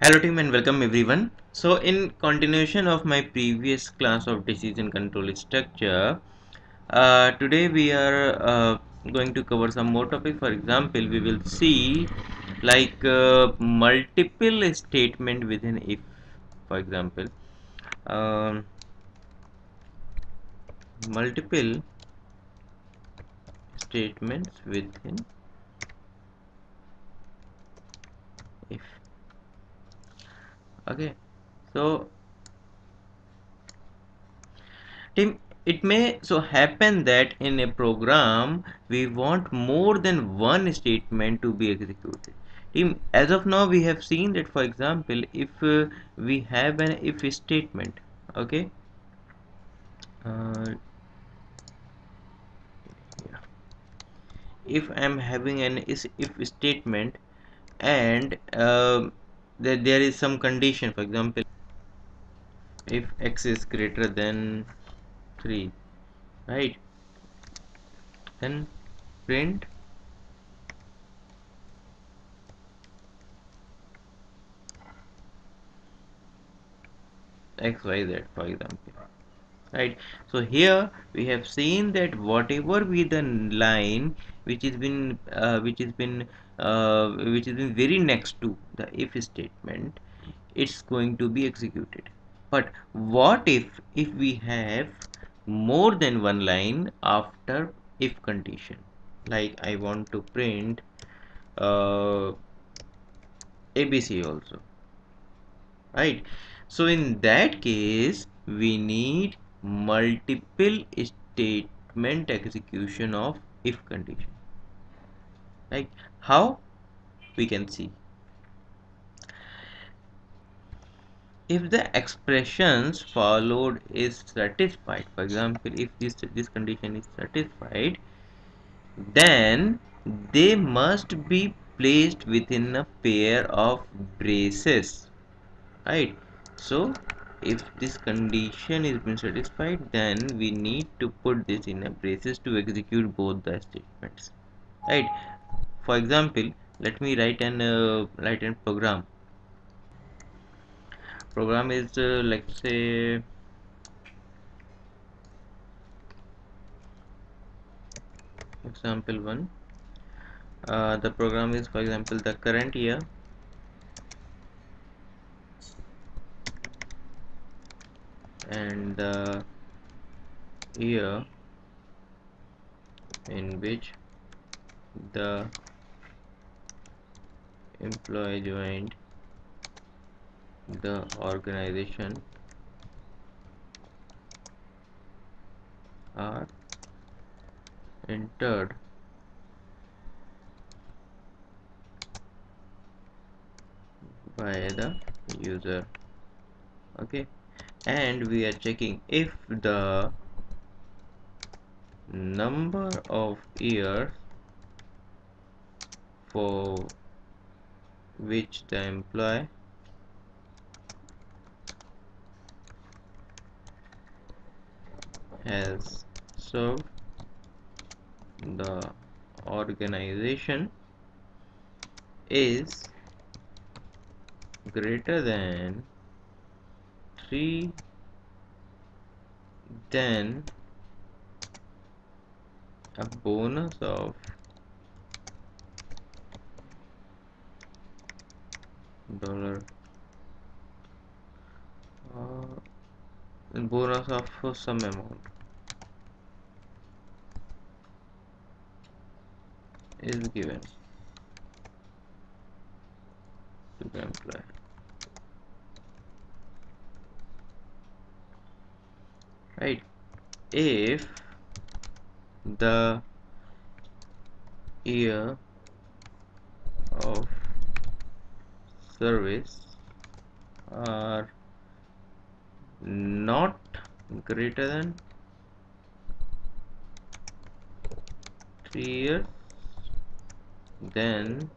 Hello team and welcome everyone. So in continuation of my previous class of decision control structure, today we are going to cover some more topic. For example, we will see like multiple statement within if. For example, um, multiple statements within if. Okay, so Tim, it may so happen that in a program we want more than one statement to be executed. Tim, as of now we have seen that for example if we have an if statement, okay, uh, if I am having an if statement and that there is some condition, for example if x is greater than 3, right, then print xyz, for example, right. So here we have seen that whatever be the line which has been which has been very next to the if statement, it's going to be executed. But what if we have more than one line after if condition, like I want to print uh, abc also, right? So in that case we need multiple statement execution of if condition. Like how we can see, if the expressions followed is satisfied, for example if this condition is satisfied, then they must be placed within a pair of braces, right? So if this condition is been satisfied, then we need to put this in a braces to execute both the statements, right? For example, let me write an program is let's say example 1. The program is, for example, the current year and the year in which the employee joined the organization are entered by the user. Okay, and we are checking if the number of years for which the employee has served the organization is greater than 3, then a bonus of dollar bonus of some amount is given to the employee, right? If the year of service are not greater than 3 years, then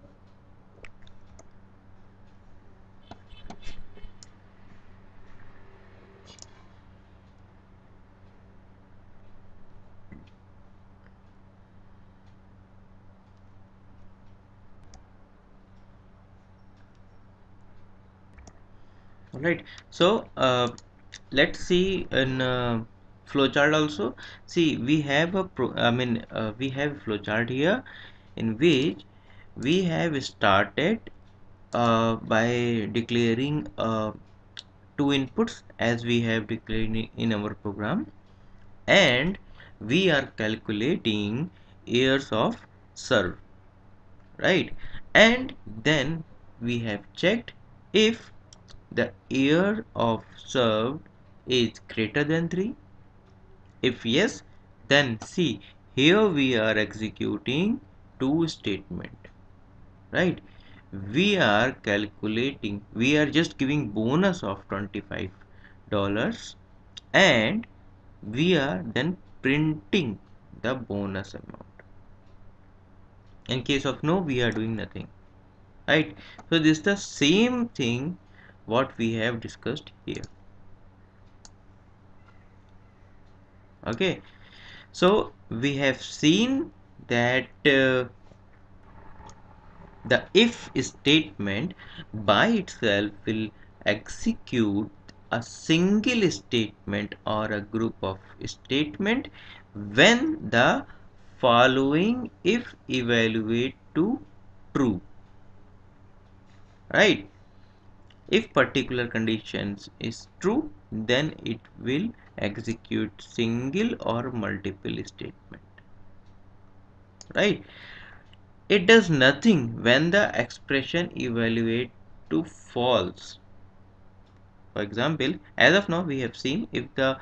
right? So let's see in flowchart also. See, we have a we have flowchart here in which we have started by declaring two inputs as we have declared in our program, and we are calculating years of serve, right? And then we have checked if the year of served is greater than 3. If yes, then see, here we are executing two statement, right? We are calculating, we are just giving bonus of $25, and we are then printing the bonus amount. In case of no, we are doing nothing, right? So this is the same thing what we have discussed here. Okay, so we have seen that the if statement by itself will execute a single statement or a group of statement when the following if evaluate to true, right? If particular conditions is true, then it will execute single or multiple statement, right? It does nothing when the expression evaluate to false. For example, as of now we have seen if the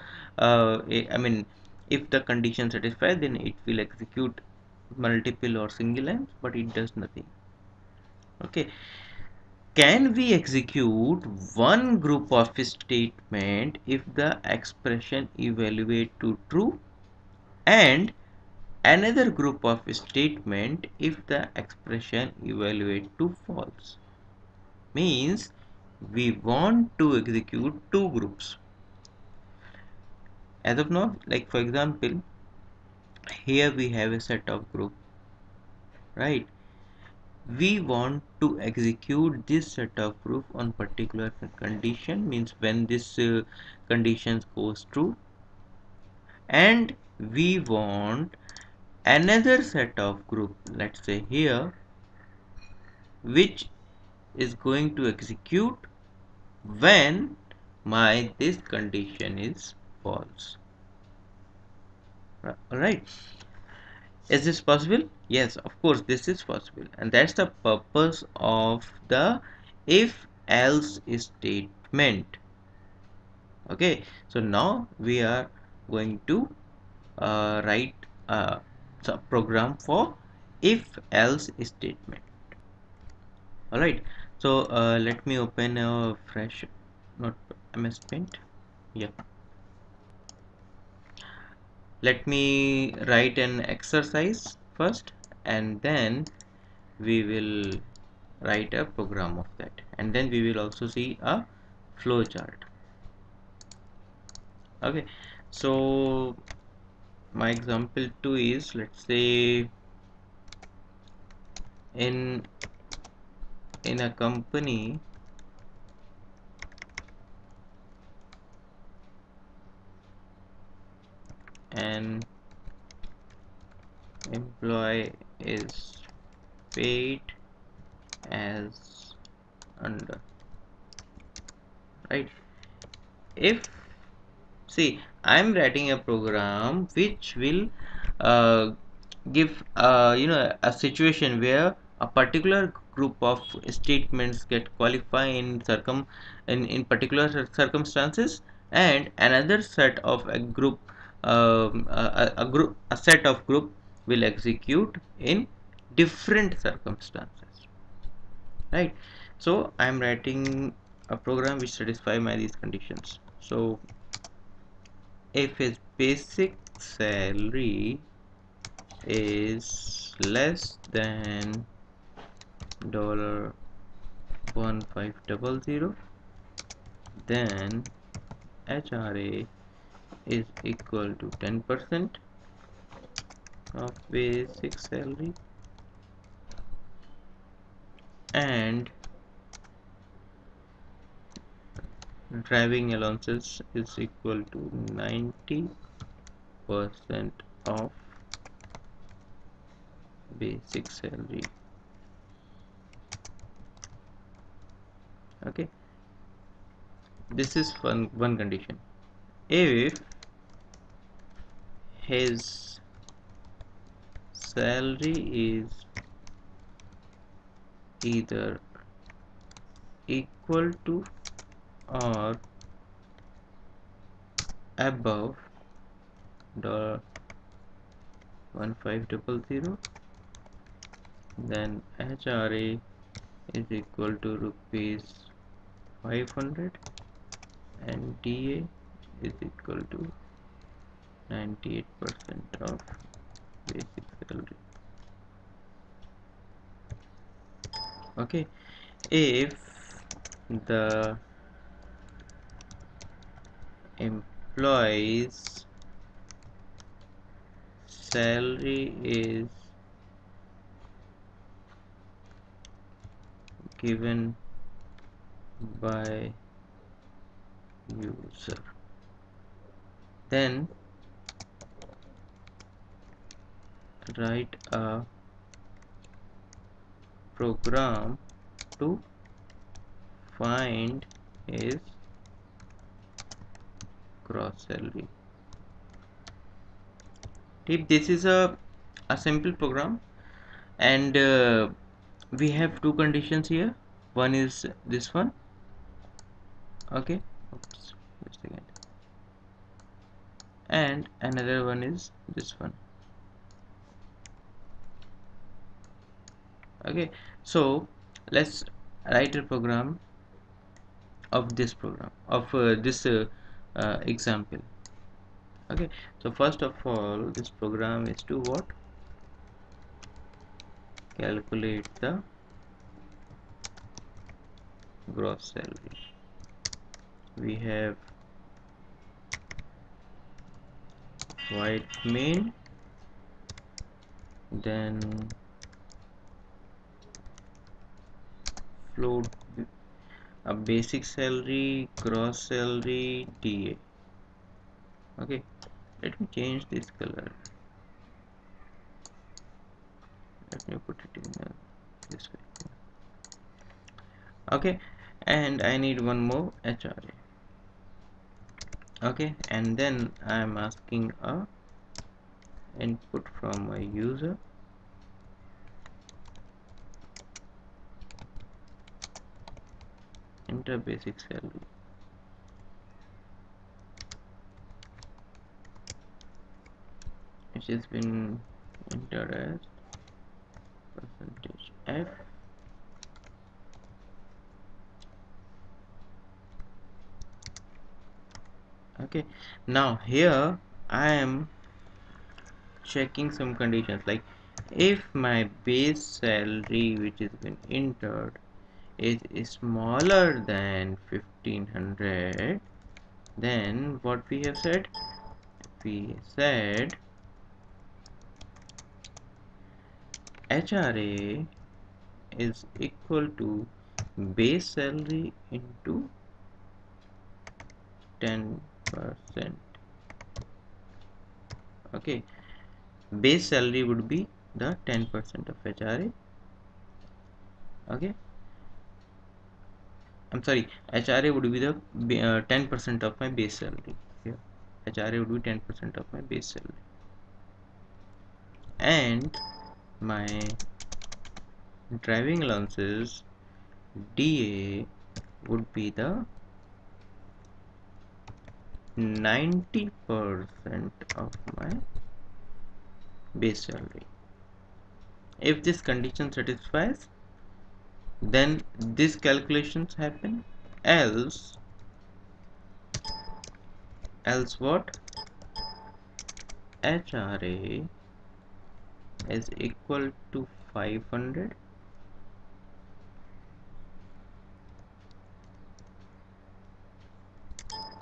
if the condition satisfied, then it will execute multiple or single lines, but it does nothing. Okay, can we execute one group of statement if the expression evaluate to true, and another group of statement if the expression evaluate to false? Means we want to execute two groups. As of now, like for example, here we have a set of group, right? We want to execute this set of group on particular condition, means when this conditions goes true, and we want another set of group, let's say here, which is going to execute when my this condition is false. Right? Is this possible? Yes, of course this is possible, and that's the purpose of the if else statement. Okay, so now we are going to write a program for if else statement. All right, so let me open a fresh not MS Paint. Yeah, let me write an exercise first, and then we will write a program of that, and then we will also see a flow chart. Okay, so my example 2 is, let's say, in a company, an employee is paid as under, right? If, see, I'm writing a program which will uh, give a situation where a particular group of statements get qualify in in particular circumstances, and another set of a group a set of group will execute in different circumstances, right? So I am writing a program which satisfy my these conditions. So if his basic salary is less than $1500, then HRA is equal to 10% of basic salary, and driving allowances is equal to 90% of basic salary. Okay, this is one condition. If his salary is either equal to or above $1500, then HRA is equal to rupees 500 and DA is equal to 98% of basic salary. Okay, if the employee's salary is given by user, then write a program to find his gross salary. This is a simple program, and we have two conditions here. One is this one. Okay, oops, just a second. And another one is this one. Okay, so let's write a program of this example. Okay, so first of all, this program is to what? Calculate the gross salary. We have void main, then float a basic salary, gross salary, DA. Okay, let me change this color. Let me put it in this way. Okay, and I need one more HRA. Okay, and then I am asking a input from my user. Enter basic salary. It has been entered as %F. Okay, now here I am checking some conditions, like if my base salary which has been entered is smaller than 1500, then what we have said? We said HRA is equal to base salary into 10%. Okay, base salary would be the 10% of HRA. Okay, I'm sorry, HRA would be the 10% of my base salary. Here, HRA would be 10% of my base salary, and my driving allowances DA would be the 90% of my base salary. If this condition satisfies, then these calculations happen. Else what? HRA is equal to 500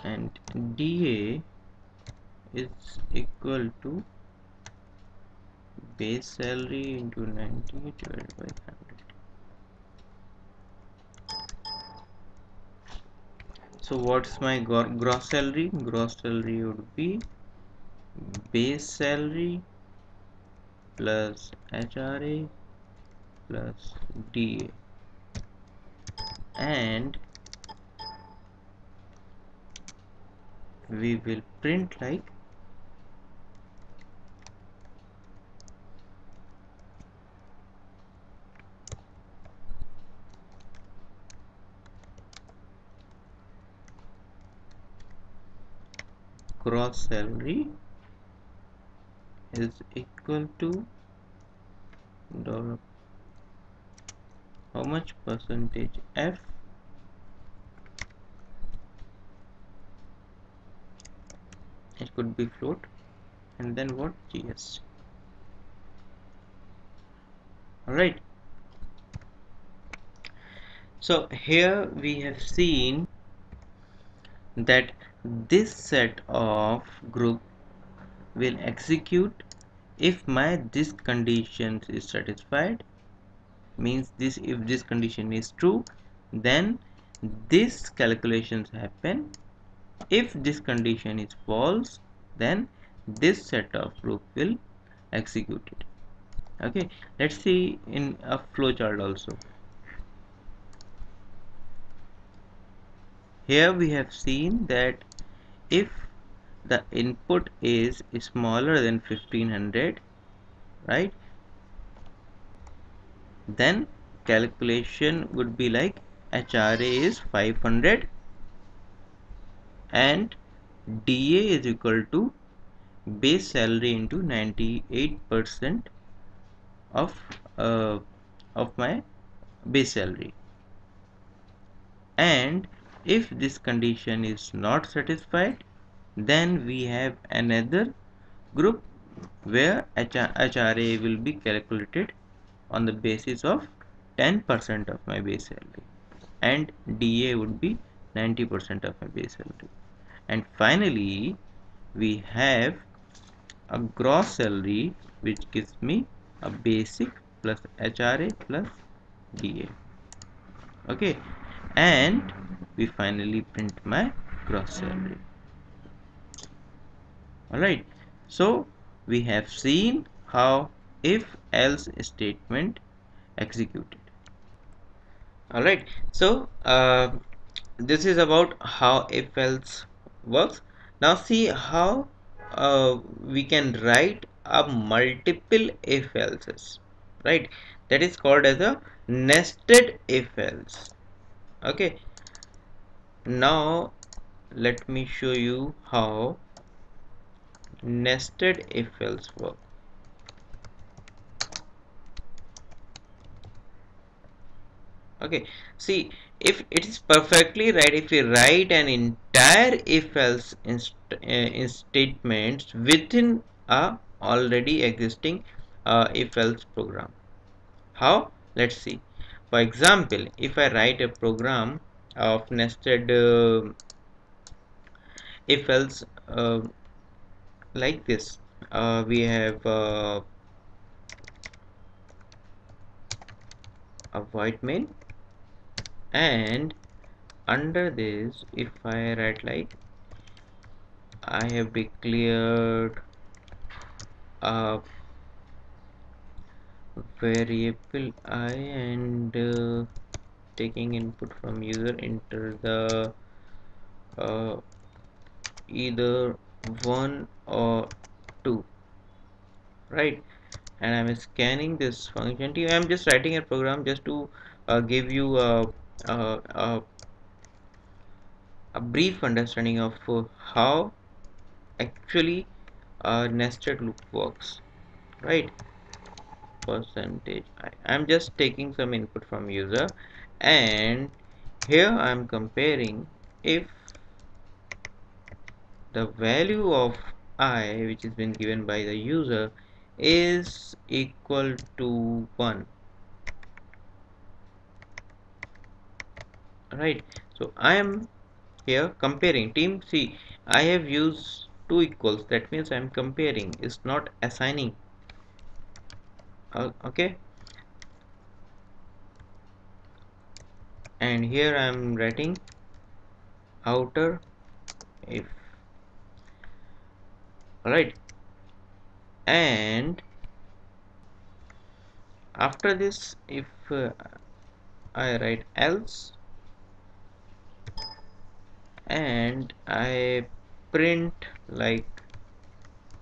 and DA is equal to base salary into 90 divided by 100. So what's my gross salary? Gross salary would be base salary plus HRA plus DA, and we will print like gross salary is equal to dollar how much percentage F, it could be float, and then what, GS. Alright, so here we have seen that this set of group will execute if my this condition is satisfied, means this if this condition is true, then this calculations happen. If this condition is false, then this set of group will execute it. Okay, let's see in a flowchart also. Here we have seen that if the input is smaller than 1500, right, then calculation would be like HRA is 500 and DA is equal to base salary into 98% of uh, of my base salary. And if this condition is not satisfied, then we have another group where HRA will be calculated on the basis of 10% of my base salary, and DA would be 90% of my base salary. And finally we have a gross salary which gives me a basic plus HRA plus DA. Okay, and we finally print my gross salary. Alright, so we have seen how if else statement executed. Alright, so this is about how if else works. Now see how we can write a multiple if else's, right? That is called as a nested if else. Okay, now let me show you how nested if else work. Okay, see, if it is perfectly right if we write an entire if else statements within a already existing if else program. How? Let's see. For example, if I write a program of nested if else like this, we have a void main, and under this if I write like I have declared a variable I and taking input from user, enter the either 1 or 2, right, and I'm scanning this functionality. I'm just writing a program just to give you a, a brief understanding of how actually a nested loop works, right? Percentage I'm just taking some input from user, and here I'm comparing if the value of I which has been given by the user is equal to 1, right? So I am here comparing team. See, I have used two equals, that means I am comparing, is not assigning. Okay, and here I am writing outer if. Alright, and after this, if I write else and I print like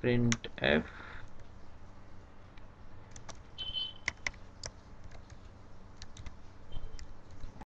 printf